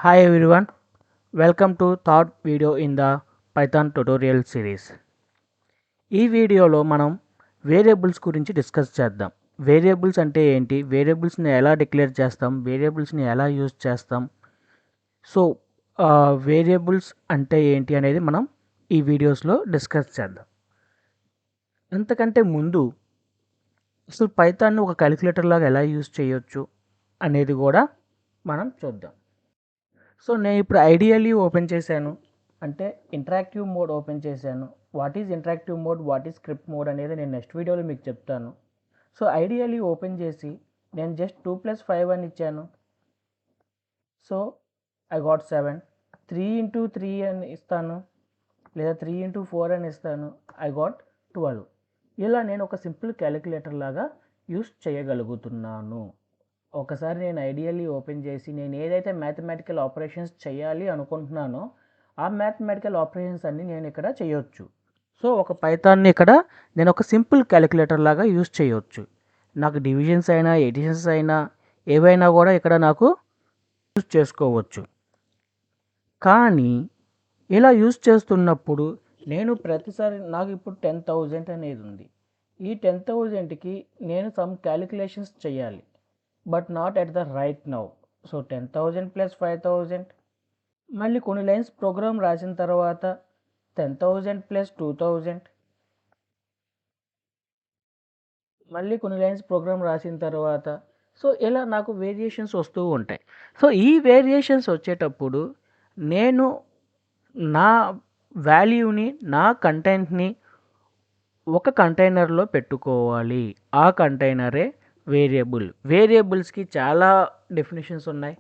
Hi everyone, welcome to third video in the Python tutorial series. ఈ వీడియోలో మనం variables గురించి డిస్కస్ చేద్దాం. వేరియబుల్స్ అంటే ఏంటి, వేరియబుల్స్ని ఎలా డిక్లేర్ చేస్తాం, వేరియబుల్స్ని ఎలా యూజ్ చేస్తాం. సో వేరియబుల్స్ అంటే ఏంటి అనేది మనం ఈ వీడియోస్లో డిస్కస్ చేద్దాం. అంతకంటే ముందు అసలు పైథాన్ని ఒక క్యాలిక్యులేటర్ లాగా ఎలా యూజ్ చేయొచ్చు అనేది కూడా మనం చూద్దాం. సో నేను ఇప్పుడు ఐడియల్లీ ఓపెన్ చేశాను, అంటే ఇంటరాక్టివ్ మోడ్ ఓపెన్ చేశాను. What is interactive mode, what is script mode అనేది నేను నెక్స్ట్ వీడియోలో మీకు చెప్తాను. సో ఐడియల్లీ ఓపెన్ చేసి నేను జస్ట్ 2+5 అని ఇచ్చాను. So I got 7. 3 × 3 అని ఇస్తాను, లేదా 3 × 4 అని ఇస్తాను. I got 12. ఇలా నేను ఒక సింపుల్ క్యాలిక్యులేటర్ లాగా యూస్ చేయగలుగుతున్నాను. ఒకసారి నేను ఐడియల్లీ ఓపెన్ చేసి నేను ఏదైతే మ్యాథమెటికల్ ఆపరేషన్స్ చేయాలి అనుకుంటున్నానో ఆ మ్యాథమెటికల్ ఆపరేషన్స్ అన్నీ నేను ఇక్కడ చేయొచ్చు. సో ఒక పైథాన్ని ఇక్కడ నేను ఒక సింపుల్ క్యాలిక్యులేటర్ లాగా యూస్ చేయొచ్చు. నాకు డివిజన్స్ అయినా ఎడిషన్స్ అయినా ఏవైనా కూడా ఇక్కడ నాకు యూస్ చేసుకోవచ్చు. కానీ ఇలా యూస్ చేస్తున్నప్పుడు నేను ప్రతిసారి నాకు ఇప్పుడు 10,000 అనేది ఉంది. ఈ 10,000కి నేను సమ్ క్యాలిక్యులేషన్స్ చేయాలి, but not at the right now. So 10,000 + 5,000, మళ్ళీ కొన్ని లైన్స్ ప్రోగ్రామ్ రాసిన తర్వాత 10,000 + 2,000, మళ్ళీ కొన్ని లైన్స్ ప్రోగ్రామ్ రాసిన తర్వాత సో ఇలా నాకు వేరియేషన్స్ వస్తూ ఉంటాయి. సో ఈ వేరియేషన్స్ వచ్చేటప్పుడు నేను నా వాల్యూని, నా కంటెంట్ని ఒక కంటైనర్లో పెట్టుకోవాలి. ఆ కంటైనరే వేరియబుల్. వేరియబుల్స్కి చాలా డెఫినేషన్స్ ఉన్నాయి.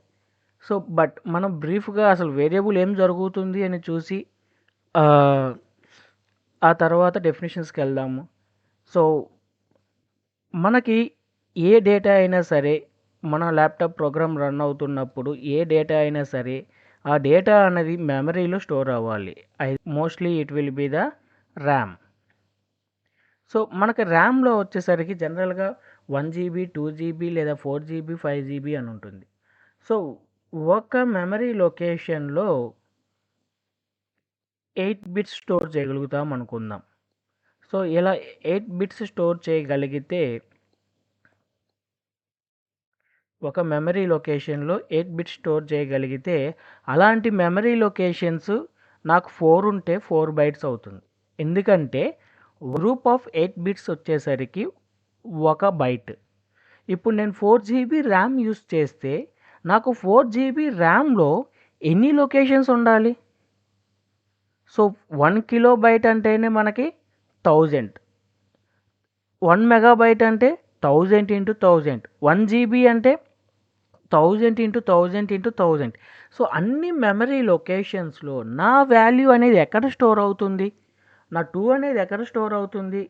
సో బట్ మనం బ్రీఫ్గా అసలు వేరియబుల్ ఏం జరుగుతుంది అని చూసి ఆ తర్వాత డెఫినేషన్స్కి వెళ్దాము. సో మనకి ఏ డేటా అయినా సరే, మన ల్యాప్టాప్ ప్రోగ్రామ్ రన్ అవుతున్నప్పుడు ఏ డేటా అయినా సరే ఆ డేటా అనేది మెమరీలో స్టోర్ అవ్వాలి. Mostly it will be the RAM. So మనకి ర్యామ్లో వచ్చేసరికి జనరల్గా 1 GB, 2 GB లేదా 4 GB, 5 GB అని ఉంటుంది. సో ఒక మెమరీ లొకేషన్లో 8 బిట్స్ స్టోర్ చేయగలుగుతాం అనుకుందాం. సో ఇలా 8 బిట్స్ స్టోర్ చేయగలిగితే, ఒక మెమరీ లొకేషన్లో 8 బిట్స్ స్టోర్ చేయగలిగితే అలాంటి మెమరీ లొకేషన్స్ నాకు 4 ఉంటే 4 బైట్స్ అవుతుంది. ఎందుకంటే గ్రూప్ ఆఫ్ 8 బిట్స్ వచ్చేసరికి 1 బైట్. ఇప్పుడు నేను 4 GB ర్యామ్ యూస్ చేస్తే నాకు 4 GB ర్యామ్లో ఎన్ని లొకేషన్స్ ఉండాలి? సో 1 KB అంటేనే మనకి 1000, 1 MB అంటే 1000 × 1000, 1 GB అంటే 1000 × 1000 × 1000. సో అన్ని మెమరీ లొకేషన్స్లో నా వాల్యూ అనేది ఎక్కడ స్టోర్ అవుతుంది, నా 2 అనేది ఎక్కడ స్టోర్ అవుతుంది,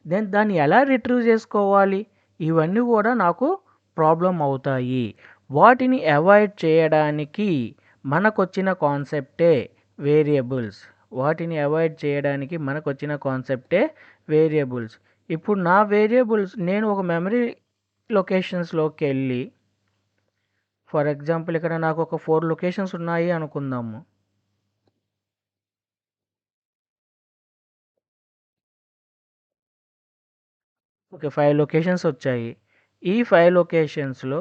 దెన్ దాన్ని ఎలా రిట్రీవ్ చేసుకోవాలి, ఇవన్నీ కూడా నాకు ప్రాబ్లం అవుతాయి. వాటిని అవాయిడ్ చేయడానికి మనకొచ్చిన కాన్సెప్టే వేరియబుల్స్. ఇప్పుడు నా వేరియబుల్స్ నేను ఒక మెమరీ లొకేషన్స్లోకి వెళ్ళి, ఫర్ ఎగ్జాంపుల్ ఇక్కడ నాకు ఒక 4 లొకేషన్స్ ఉన్నాయి అనుకుందాము. ఓకే, 5 లొకేషన్స్ వచ్చాయి. ఈ 5 లొకేషన్స్లో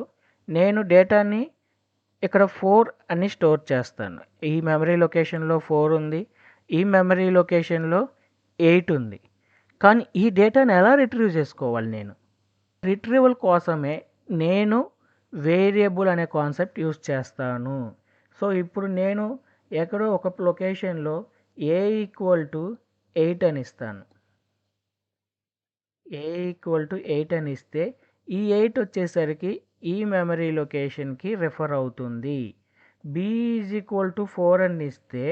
నేను డేటాని ఇక్కడ 4 అని స్టోర్ చేస్తాను. ఈ మెమరీ లొకేషన్లో 4 ఉంది, ఈ మెమరీ లొకేషన్లో 8 ఉంది. కానీ ఈ డేటాని ఎలా రిట్రీవ్ చేసుకోవాలి? నేను రిట్రీవల్ కోసమే నేను వేరియబుల్ అనే కాన్సెప్ట్ యూస్ చేస్తాను. సో ఇప్పుడు నేను ఎక్కడో ఒక లొకేషన్లో a = 8 అని ఇస్తాను. a = 8 అని ఇస్తే ఈ 8 వచ్చేసరికి ఈ మెమరీ లొకేషన్కి రెఫర్ అవుతుంది. b = 4 అని ఇస్తే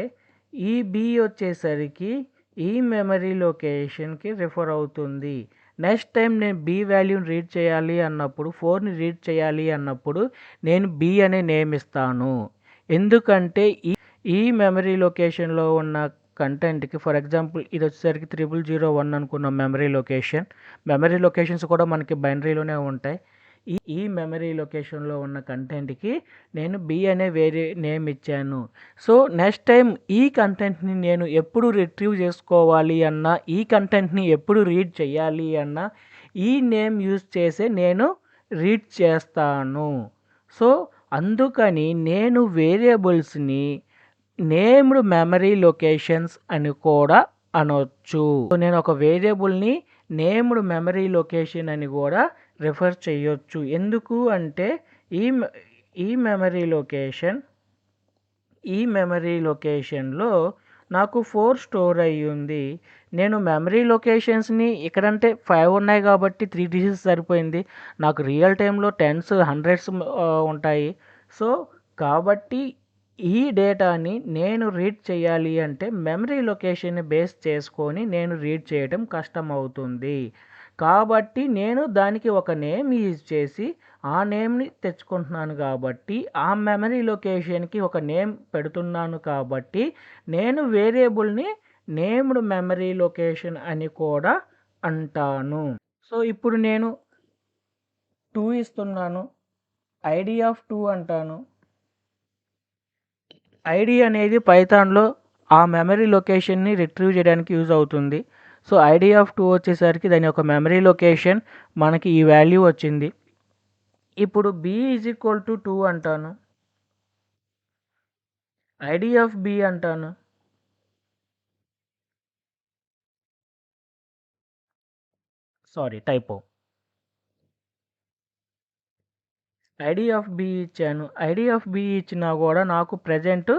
ఈ b వచ్చేసరికి ఈ మెమరీ లొకేషన్కి రెఫర్ అవుతుంది. నెక్స్ట్ టైం నేను b వాల్యూని రీడ్ చేయాలి అన్నప్పుడు, 4ని రీడ్ చేయాలి అన్నప్పుడు నేను b అనే నేమ్ ఇస్తాను. ఎందుకంటే ఈ మెమరీ లొకేషన్లో ఉన్న కంటెంట్కి, ఫర్ ఎగ్జాంపుల్ ఇది వచ్చేసరికి 0001 అనుకున్న మెమరీ లొకేషన్స్ కూడా మనకి బైనరీలోనే ఉంటాయి. ఈ మెమరీ లొకేషన్లో ఉన్న కంటెంట్కి నేను బి అనే వేరే నేమ్ ఇచ్చాను. సో నెక్స్ట్ టైం ఈ కంటెంట్ని నేను ఎప్పుడు రిట్రీవ్ చేసుకోవాలి అన్నా, ఈ కంటెంట్ని ఎప్పుడు రీడ్ చేయాలి అన్నా ఈ నేమ్ యూజ్ చేసే నేను రీడ్ చేస్తాను. సో అందుకని నేను వేరియబుల్స్ని నేమ్డ్ మెమరీ లొకేషన్స్ అని కూడా అనొచ్చు. నేను ఒక వేరియబుల్ని నేమ్డ్ మెమరీ లొకేషన్ అని కూడా రిఫర్ చేయొచ్చు. ఎందుకు అంటే ఈ ఈ మెమరీ లొకేషన్ ఈ మెమరీ లొకేషన్లో నాకు 4 స్టోర్ అయ్యి ఉంది. నేను మెమరీ లొకేషన్స్ని ఇక్కడంటే 5 ఉన్నాయి కాబట్టి 3 డిజిట్స్ సరిపోయింది. నాకు రియల్ టైంలో 10s 100s ఉంటాయి. సో కాబట్టి ఈ డేటాని నేను రీడ్ చేయాలి అంటే మెమరీ లొకేషన్ని బేస్ చేసుకొని నేను రీడ్ చేయడం కష్టం అవుతుంది. కాబట్టి నేను దానికి ఒక నేమ్ యూజ్ చేసి ఆ నేమ్ని తెచ్చుకుంటున్నాను కాబట్టి ఆ మెమరీ లొకేషన్కి ఒక నేమ్ పెడుతున్నాను కాబట్టి నేను వేరియబుల్ని నేమ్డ్ మెమరీ లొకేషన్ అని కూడా అంటాను. సో ఇప్పుడు నేను 2 ఇస్తున్నాను, ఐడి ఆఫ్ 2 అంటాను. ఐడి అనేది పైథాన్లో ఆ మెమరీ లొకేషన్ని రిట్రీవ్ చేయడానికి యూజ్ అవుతుంది. సో ఐడి ఆఫ్ 2 వచ్చేసరికి దాని యొక్క మెమరీ లొకేషన్ మనకి ఈ వాల్యూ వచ్చింది. ఇప్పుడు బి ఈజ్ ఈక్వల్ టు 2 అంటాను, ఐడి ఆఫ్ బి అంటాను. Sorry typo. ID of B ఇచ్చాను, ఐడి ఆఫ్ బి ఇచ్చినా కూడా నాకు ప్రజెంట్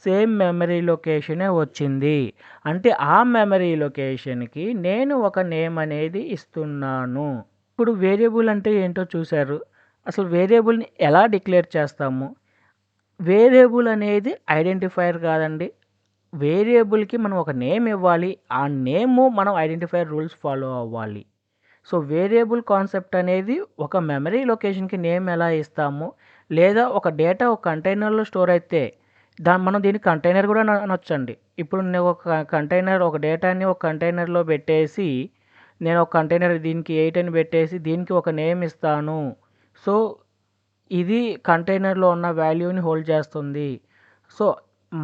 సేమ్ మెమరీ లొకేషనే వచ్చింది. అంటే ఆ మెమరీ లొకేషన్కి నేను ఒక నేమ్ అనేది ఇస్తున్నాను. ఇప్పుడు వేరియబుల్ అంటే ఏంటో చూశారు. అసలు వేరియబుల్ని ఎలా డిక్లేర్ చేస్తాము? వేరియబుల్ అనేది ఐడెంటిఫైయర్ కాదండి. వేరియబుల్కి మనం ఒక నేమ్ ఇవ్వాలి. ఆ నేమ్ మనం ఐడెంటిఫైయర్ రూల్స్ ఫాలో అవ్వాలి. సో వేరియబుల్ కాన్సెప్ట్ అనేది ఒక మెమరీ లొకేషన్కి నేమ్ ఎలా ఇస్తాము, లేదా ఒక డేటా ఒక కంటైనర్లో స్టోర్ అయితే మనం దీన్ని కంటైనర్ కూడా అనొచ్చండి. ఇప్పుడు నేను ఒక కంటైనర్ ఒక డేటాని ఒక కంటైనర్లో పెట్టేసి నేను ఒక కంటైనర్ దీనికి 8 అని పెట్టేసి దీనికి ఒక నేమ్ ఇస్తాను. సో ఇది కంటైనర్లో ఉన్న వాల్యూని హోల్డ్ చేస్తుంది. సో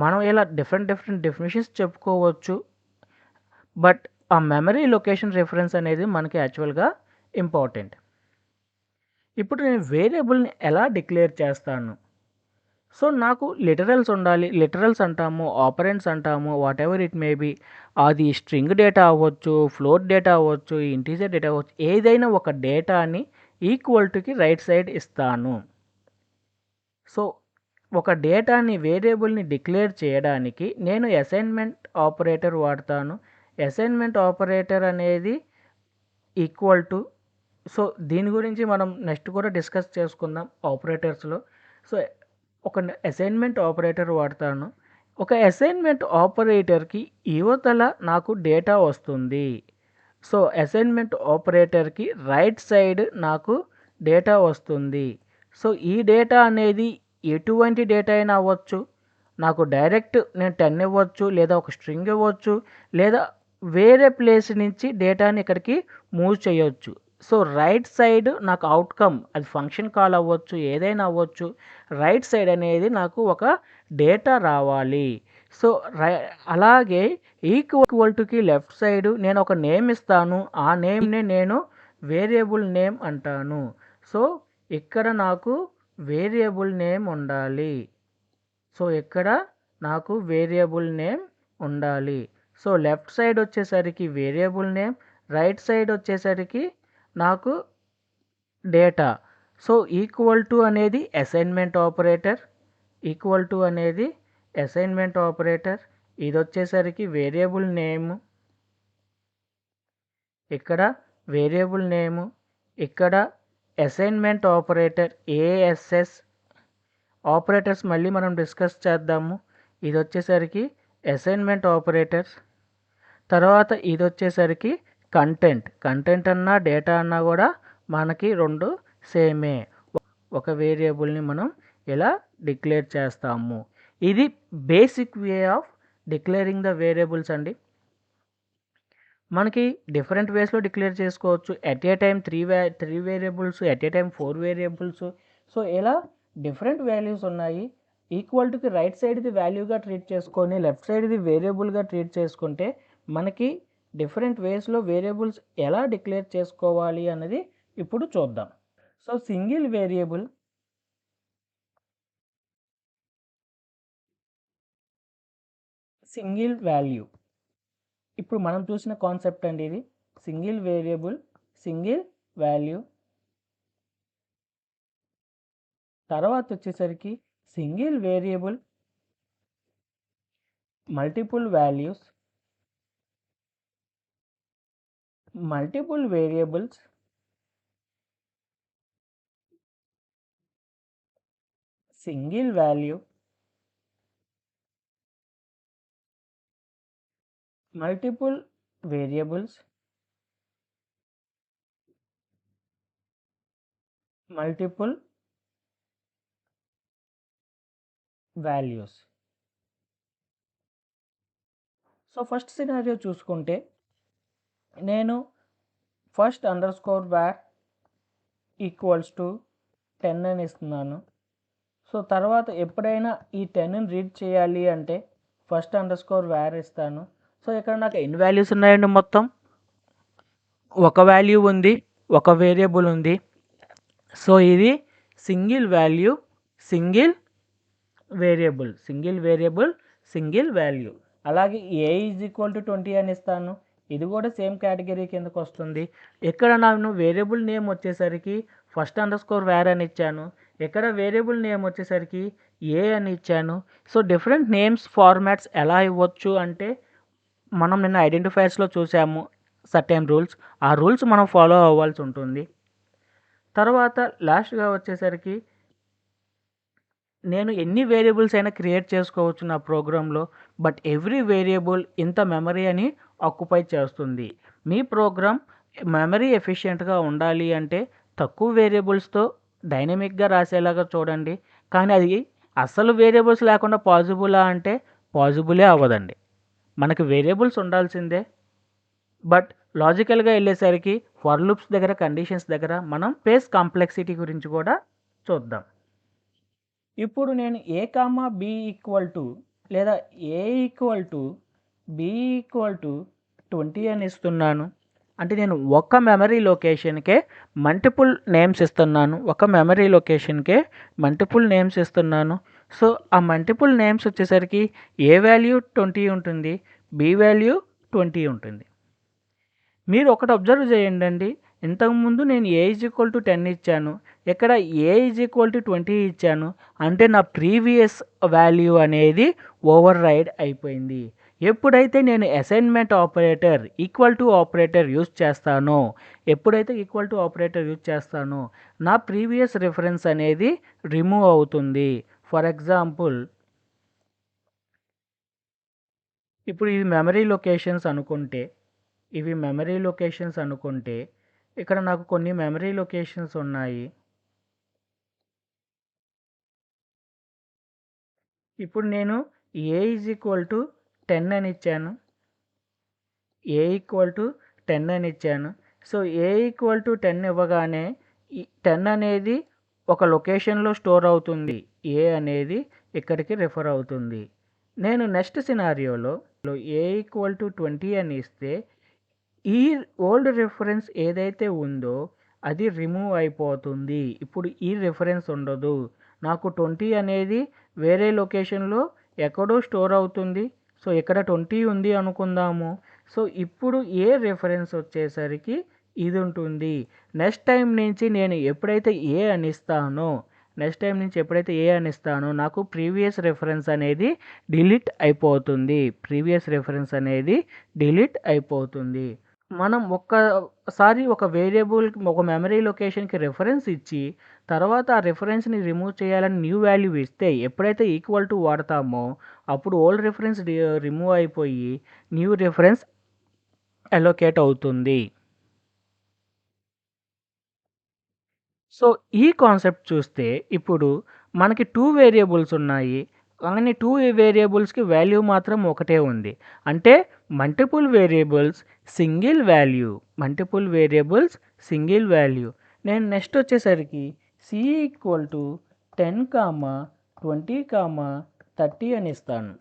మనం ఇలా డిఫరెంట్ డెఫినేషన్స్ చెప్పుకోవచ్చు. బట్ ఆ మెమరీ లొకేషన్ రిఫరెన్స్ అనేది మనకి యాక్చువల్గా ఇంపార్టెంట్. ఇప్పుడు నేను వేరియబుల్ని ఎలా డిక్లేర్ చేస్తాను? సో నాకు లిటరల్స్ ఉండాలి. లిటరల్స్ అంటాము, ఆపరెంట్స్ అంటాము, whatever it may be. అది స్ట్రింగ్ డేటా అవ్వచ్చు, ఫ్లోట్ డేటా అవ్వచ్చు, ఇంటీజర్ డేటా అవ్వచ్చు. ఏదైనా ఒక డేటాని ఈక్వల్ టుకి రైట్ సైడ్ ఇస్తాను. సో ఒక డేటాని వేరియబుల్ని డిక్లేర్ చేయడానికి నేను అసైన్మెంట్ ఆపరేటర్ వాడతాను. అసైన్మెంట్ ఆపరేటర్ అనేది ఈక్వల్ టు, సో దీని గురించి మనం నెక్స్ట్ కూడా డిస్కస్ చేసుకుందాం ఆపరేటర్స్లో. సో ఒక అసైన్మెంట్ ఆపరేటర్ వాడతాను. ఒక అసైన్మెంట్ ఆపరేటర్కి యువతల నాకు డేటా వస్తుంది. సో అసైన్మెంట్ ఆపరేటర్కి రైట్ సైడ్ నాకు డేటా వస్తుంది. సో ఈ డేటా అనేది ఎటువంటి డేటా అయినా అవ్వచ్చు. నాకు డైరెక్ట్ నేను 10 ఇవ్వచ్చు, లేదా ఒక స్ట్రింగ్ ఇవ్వచ్చు, లేదా వేరే ప్లేస్ నుంచి డేటాని ఇక్కడికి మూవ్ చేయొచ్చు. సో రైట్ సైడ్ నాకు అవుట్కమ్ అది ఫంక్షన్ కాల్ అవ్వచ్చు, ఏదైనా అవ్వచ్చు. రైట్ సైడ్ అనేది నాకు ఒక డేటా రావాలి. సో అలాగే ఈక్వల్ టుకి లెఫ్ట్ సైడ్ నేను ఒక నేమ్ ఇస్తాను. ఆ నేమ్ని నేను వేరియబుల్ నేమ్ అంటాను. సో ఇక్కడ నాకు వేరియబుల్ నేమ్ ఉండాలి. సో ఇక్కడ నాకు వేరియబుల్ నేమ్ ఉండాలి. సో లెఫ్ట్ సైడ్ వచ్చేసరికి వేరియబుల్ నేమ్, రైట్ సైడ్ వచ్చేసరికి నాకు డేటా. సో ఈక్వల్ టు అనేది అసైన్మెంట్ ఆపరేటర్, ఈక్వల్ టు అనేది అసైన్మెంట్ ఆపరేటర్. ఇది వచ్చేసరికి వేరియబుల్ నేమ్, ఇక్కడ వేరియబుల్ నేము, ఇక్కడ అసైన్మెంట్ ఆపరేటర్ ఏఎస్ఎస్. ఆపరేటర్స్ మళ్ళీ మనం డిస్కస్ చేద్దాము. ఇది వచ్చేసరికి అసైన్మెంట్ ఆపరేటర్స్. తర్వాత ఇది వచ్చేసరికి కంటెంట్ అన్నా డేటా అన్నా కూడా మనకి రెండు సేమే. ఒక వేరియబుల్ని మనం ఇలా డిక్లేర్ చేస్తాము. ఇది basic way of declaring the variables అండి. మనకి డిఫరెంట్ వేస్లో డిక్లేర్ చేసుకోవచ్చు. At a time three variables, at a time 4 variables. So ఇలా డిఫరెంట్ వాల్యూస్ ఉన్నాయి. ఈక్వల్ టుకి రైట్ సైడ్ది వాల్యూగా ట్రీట్ చేసుకొని లెఫ్ట్ సైడ్ది వేరియబుల్గా ట్రీట్ చేసుకుంటే మనకి డిఫరెంట్ వేస్లో వేరియబుల్స్ ఎలా డిక్లేర్ చేసుకోవాలి అన్నది ఇప్పుడు చూద్దాం. So single variable, single value, ఇప్పుడు మనం చూసిన కాన్సెప్ట్ అండి ఇది. Single variable, single value. తర్వాత వచ్చేసరికి single variable, multiple values, multiple variables, single value, multiple variables, multiple values. So first scenario చూసుకుంటే నేను first under score var equals to 10 అని ఇస్తున్నాను. సో తర్వాత ఎప్పుడైనా ఈ 10ని రీడ్ చేయాలి అంటే ఫస్ట్ అండర్ స్కోర్ var ఇస్తాను. సో ఇక్కడ నాకు ఎన్ని వాల్యూస్ ఉన్నాయండి? మొత్తం ఒక వాల్యూ ఉంది, ఒక వేరియబుల్ ఉంది. సో ఇది single value, single variable, single variable, single value. అలాగే ఏ ఈజ్ ఈక్వల్ టు 20 అని ఇస్తాను. ఇది కూడా సేమ్ కేటగిరీ కిందకు వస్తుంది. ఇక్కడ నేను వేరియబుల్ నేమ్ వచ్చేసరికి ఫస్ట్ అండర్ స్కోర్ var అని ఇచ్చాను. ఇక్కడ వేరియబుల్ నేమ్ వచ్చేసరికి ఏ అని ఇచ్చాను. సో డిఫరెంట్ నేమ్స్ ఫార్మాట్స్ ఎలా ఇవ్వచ్చు అంటే మనం నిన్న ఐడెంటిఫైర్స్లో చూసాము సర్టెన్ రూల్స్. ఆ రూల్స్ మనం ఫాలో అవ్వాల్సి ఉంటుంది. తర్వాత లాస్ట్గా వచ్చేసరికి నేను ఎన్ని వేరియబుల్స్ అయినా క్రియేట్ చేసుకోవచ్చు నా ప్రోగ్రాంలో. బట్ ఎవ్రీ వేరియబుల్ ఇంత మెమరీ అని ఆక్యుపై చేస్తుంది. మీ ప్రోగ్రామ్ మెమరీ ఎఫిషియెంట్గా ఉండాలి అంటే తక్కువ వేరియబుల్స్తో డైనమిక్గా రాసేలాగా చూడండి. కానీ అది అసలు వేరియబుల్స్ లేకుండా పాసిబులా అంటే పాసిబులే అవ్వదండి. మనకి వేరియబుల్స్ ఉండాల్సిందే. బట్ లాజికల్గా వెళ్ళేసరికి ఫర్ లూప్స్ దగ్గర, కండిషన్స్ దగ్గర మనం స్పేస్ కాంప్లెక్సిటీ గురించి కూడా చూద్దాం. ఇప్పుడు నేను A comma B equal to లేదా A equal to B equal to 20 అని ఇస్తున్నాను. అంటే నేను ఒక మెమరీ లొకేషన్కే మల్టిపుల్ నేమ్స్ ఇస్తున్నాను. ఒక మెమరీ లొకేషన్కే మల్టిపుల్ నేమ్స్ ఇస్తున్నాను. సో ఆ మల్టిపుల్ నేమ్స్ వచ్చేసరికి ఏ వాల్యూ 20 ఉంటుంది, బి వాల్యూ 20 ఉంటుంది. మీరు ఒకటి అబ్జర్వ్ చేయండి. ఇంతకుముందు నేను ఏ ఈజ్ ఈక్వల్ టు 10 ఇచ్చాను, ఇక్కడ ఏ ఈజ్ ఈక్వల్ టు 20 ఇచ్చాను. అంటే నా ప్రీవియస్ వాల్యూ అనేది ఓవర్ రైడ్ అయిపోయింది. ఎప్పుడైతే నేను assignment operator equal to operator use చేస్తానో, ఎప్పుడైతే ఈక్వల్ టు ఆపరేటర్ యూజ్ చేస్తానో నా ప్రీవియస్ రిఫరెన్స్ అనేది రిమూవ్ అవుతుంది. ఫర్ ఎగ్జాంపుల్, ఇప్పుడు ఇది మెమరీ లొకేషన్స్ అనుకుంటే, ఇవి మెమరీ లొకేషన్స్ అనుకుంటే ఇక్కడ నాకు కొన్ని మెమరీ లొకేషన్స్ ఉన్నాయి. ఇప్పుడు నేను ఏ ఈజ్ ఈక్వల్ టు 10 అని ఇచ్చాను, ఏ ఈక్వల్ టు 10 అని ఇచ్చాను. సో ఏ ఈక్వల్ టు 10 ఇవ్వగానే ఈ 10 అనేది ఒక లొకేషన్లో స్టోర్ అవుతుంది, ఏ అనేది ఇక్కడికి రిఫర్ అవుతుంది. నేను నెక్స్ట్ సినారియోలో ఏ ఈక్వల్ టు 20 అని ఇస్తే ఈ ఓల్డ్ రిఫరెన్స్ ఏదైతే ఉందో అది రిమూవ్ అయిపోతుంది. ఇప్పుడు ఈ రిఫరెన్స్ ఉండదు. నాకు 20 అనేది వేరే లొకేషన్లో ఎక్కడో స్టోర్ అవుతుంది. సో ఇక్కడ 20 ఉంది అనుకుందాము. సో ఇప్పుడు ఏ రిఫరెన్స్ వచ్చేసరికి ఇది ఉంటుంది. నెక్స్ట్ టైం నుంచి నేను ఎప్పుడైతే ఏ అనిస్తానో నాకు ప్రీవియస్ రిఫరెన్స్ అనేది డిలీట్ అయిపోతుంది. మనం ఒక్కసారి ఒక వేరియబుల్, ఒక మెమరీ లొకేషన్కి రిఫరెన్స్ ఇచ్చి తర్వాత ఆ రిఫరెన్స్ని రిమూవ్ చేయాలని న్యూ వాల్యూ ఇస్తే ఎప్పుడైతే ఈక్వల్ టు వాడతామో అప్పుడు ఓల్డ్ రిఫరెన్స్ రిమూవ్ అయిపోయి న్యూ రిఫరెన్స్ అలొకేట్ అవుతుంది. సో ఈ కాన్సెప్ట్ చూస్తే ఇప్పుడు మనకి 2 వేరియబుల్స్ ఉన్నాయి. కానీ 2 వేరియబుల్స్కి వాల్యూ మాత్రం ఒకటే ఉంది. అంటే multiple variables single value, multiple variables single value. నేను నెక్స్ట్ వచ్చేసరికి సి ఈక్వల్ టు 10, 20, 30 అని ఇస్తాను.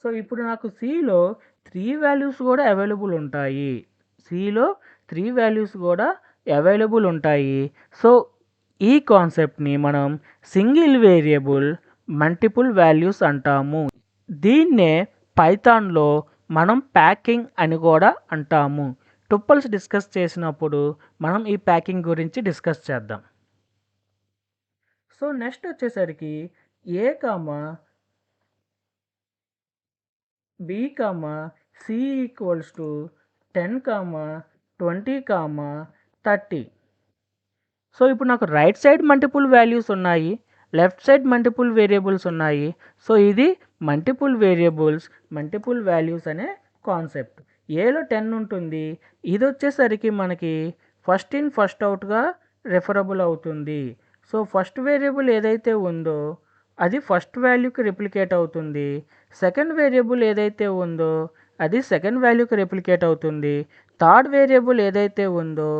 సో ఇప్పుడు నాకు సిలో 3 వాల్యూస్ కూడా అవైలబుల్ ఉంటాయి. సిలో 3 వాల్యూస్ కూడా అవైలబుల్ ఉంటాయి. సో ఈ కాన్సెప్ట్ని మనం సింగిల్ వేరియబుల్ మల్టిపుల్ వాల్యూస్ అంటాము. దీన్నే పైథాన్లో మనం ప్యాకింగ్ అని కూడా అంటాము. టుపుల్స్ డిస్కస్ చేసినప్పుడు మనం ఈ ప్యాకింగ్ గురించి డిస్కస్ చేద్దాం. సో నెక్స్ట్ వచ్చేసరికి A comma B C equals to 10, 20, 30. So ఇప్పుడు నాకు రైట్ సైడ్ మల్టిపుల్ వాల్యూస్ ఉన్నాయి, లెఫ్ట్ సైడ్ మల్టిపుల్ వేరియబుల్స్ ఉన్నాయి. సో ఇది మల్టిపుల్ వాల్యూస్ అనే కాన్సెప్ట్. ఏలో 10 ఉంటుంది. ఇది వచ్చేసరికి మనకి ఫస్ట్ ఇన్ ఫస్ట్ అవుట్గా రెఫరబుల్ అవుతుంది. సో ఫస్ట్ వేరియబుల్ ఏదైతే ఉందో అది ఫస్ట్ వాల్యూకి రిప్లికేట్ అవుతుంది. సెకండ్ వేరియబుల్ ఏదైతే ఉందో అది సెకండ్ వాల్యూకి రిప్లికేట్ అవుతుంది. థర్డ్ వేరియబుల్ ఏదైతే ఉందో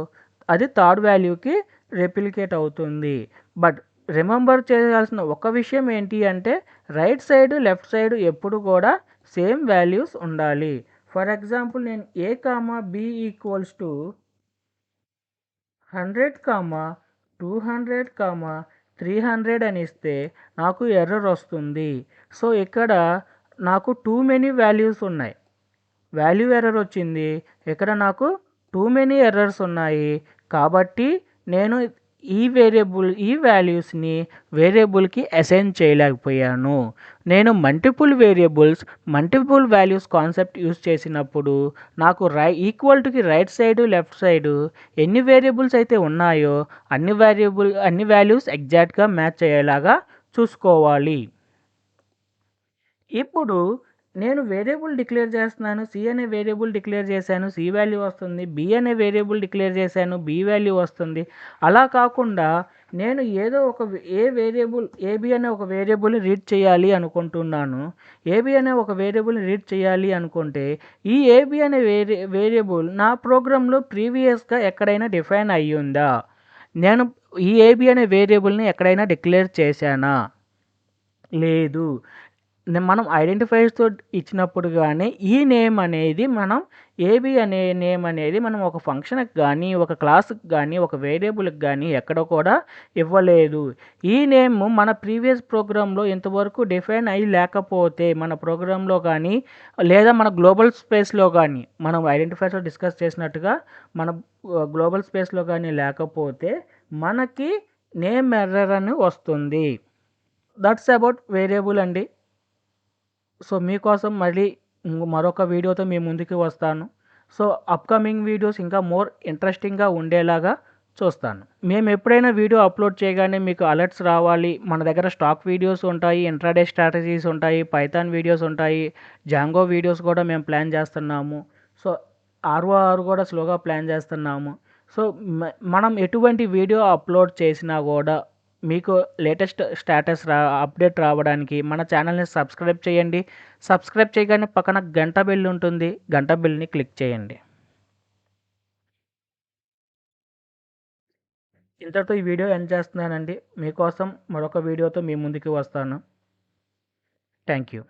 అది థర్డ్ వాల్యూకి రెప్లికేట్ అవుతుంది. బట్ రిమెంబర్ చేయాల్సిన ఒక విషయం ఏంటి అంటే రైట్ సైడ్ లెఫ్ట్ సైడ్ ఎప్పుడు కూడా సేమ్ వాల్యూస్ ఉండాలి. ఫర్ ఎగ్జాంపుల్ నేను ఏ బి ఈక్వల్స్ టు 100, 200, 300 అని ఇస్తే నాకు ఎర్రర్ వస్తుంది. సో ఇక్కడ నాకు టూ మెనీ వాల్యూస్ ఉన్నాయి, వాల్యూ ఎర్రర్ వచ్చింది. ఇక్కడ నాకు టూ మెనీ ఎర్రర్స్ ఉన్నాయి. కాబట్టి నేను ఈ వాల్యూస్ని వేరియబుల్కి అసైన్ చేయలేకపోయాను. నేను మల్టిపుల్ వాల్యూస్ కాన్సెప్ట్ యూస్ చేసినప్పుడు నాకు ఈక్వల్ టుకి రైట్ సైడ్ లెఫ్ట్ సైడ్ ఎన్ని వేరియబుల్స్ అయితే ఉన్నాయో అన్ని వాల్యూస్ ఎగ్జాక్ట్గా మ్యాచ్ అయ్యేలాగా చూసుకోవాలి. ఇప్పుడు నేను వేరియబుల్ డిక్లేర్ చేస్తున్నాను, సి అనే వేరియబుల్ డిక్లేర్ చేశాను, సి వాల్యూ వస్తుంది. బి అనే వేరియబుల్ డిక్లేర్ చేశాను, బి వాల్యూ వస్తుంది. అలా కాకుండా నేను ఏదో ఒక ఏబి అనే ఒక వేరియబుల్ని రీడ్ చేయాలి అనుకుంటున్నాను. ఏబి అనే ఒక వేరియబుల్ని రీడ్ చేయాలి అనుకుంటే ఈ ఏబి అనే వేరియబుల్ నా ప్రోగ్రాంలో ప్రీవియస్గా ఎక్కడైనా డిఫైన్ అయ్యిందా, నేను ఈ ఏబి అనే వేరియబుల్ని ఎక్కడైనా డిక్లేర్ చేశానా, లేదు. మనం ఐడెంటిఫైర్స్తో ఇచ్చినప్పుడు కానీ ఈ నేమ్ అనేది మనం ఏబి అనే నేమ్ అనేది మనం ఒక ఫంక్షన్కి కానీ ఒక క్లాస్కి కానీ ఒక వేరియబుల్కి కానీ ఎక్కడ కూడా ఇవ్వలేదు. ఈ నేమ్ మన ప్రీవియస్ ప్రోగ్రాంలో ఇంతవరకు డిఫైన్ అయ్యి లేకపోతే మన ప్రోగ్రాంలో కానీ లేదా మన గ్లోబల్ స్పేస్లో కానీ మనం ఐడెంటిఫైర్స్లో డిస్కస్ చేసినట్టుగా మన గ్లోబల్ స్పేస్లో కానీ లేకపోతే మనకి నేమ్ ఎర్రర్ అని వస్తుంది. దట్స్ అబౌట్ వేరియబుల్ అండి. సో మీకోసం మళ్ళీ మరొక వీడియోతో మీ ముందుకు వస్తాను. సో అప్కమింగ్ వీడియోస్ ఇంకా మోర్ ఇంట్రెస్టింగ్గా ఉండేలాగా చూస్తాను. మేము ఎప్పుడైనా వీడియో అప్లోడ్ చేయగానే మీకు అలర్ట్స్ రావాలి. మన దగ్గర స్టాక్ వీడియోస్ ఉంటాయి, ఇంట్రాడే స్ట్రాటజీస్ ఉంటాయి, పైథాన్ వీడియోస్ ఉంటాయి, జాంగో వీడియోస్ కూడా మేము ప్లాన్ చేస్తున్నాము. సో ఆర్ఓఆర్ కూడా స్లోగా ప్లాన్ చేస్తున్నాము. సో మనం ఎటువంటి వీడియో అప్లోడ్ చేసినా కూడా మీకు లేటెస్ట్ అప్డేట్ రావడానికి మన ఛానల్ని సబ్స్క్రైబ్ చేయండి. సబ్స్క్రైబ్ చేయగానే పక్కన గంట బెల్ ఉంటుంది, గంట బెల్ని క్లిక్ చేయండి. ఇంతటితో ఈ వీడియో ఎండ్ చేస్తున్నానండి. మీకోసం మరొక వీడియోతో మీ ముందుకు వస్తాను. Thank you.